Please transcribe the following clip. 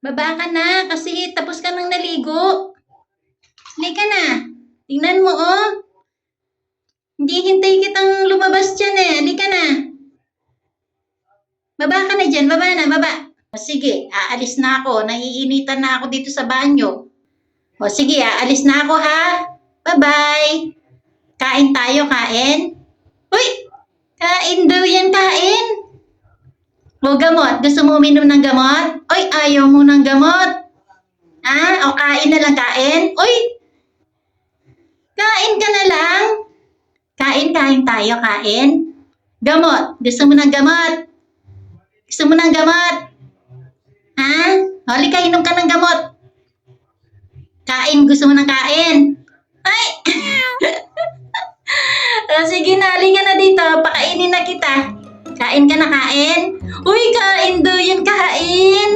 Baba ka na kasi tapos ka nang naligo. Halika na. Tingnan mo, oh. Hindi hintay kitang lumabas dyan eh. Halika na. Baba ka na dyan. Baba na, baba. O sige, aalis na ako. Naiinitan na ako dito sa banyo. O sige, aalis na ako ha. Bye-bye. Kain tayo, kain. Uy! Kain daw yan, kain. O gamot. Gusto mo uminom ng gamot? Uy, ayaw mo ng gamot. O kain na lang, kain. Uy! Kain ka na lang. Kain tayo, kain. Gamot. Gusto mo ng gamot? Gusto mo ng gamot? Ha? Halika, inom ka ng gamot. Kain. Gusto mo ng kain? Ay! Sige na, halika na dito. Pakainin na kita. Kain ka na, kain. Uy, kain daw yan, kain.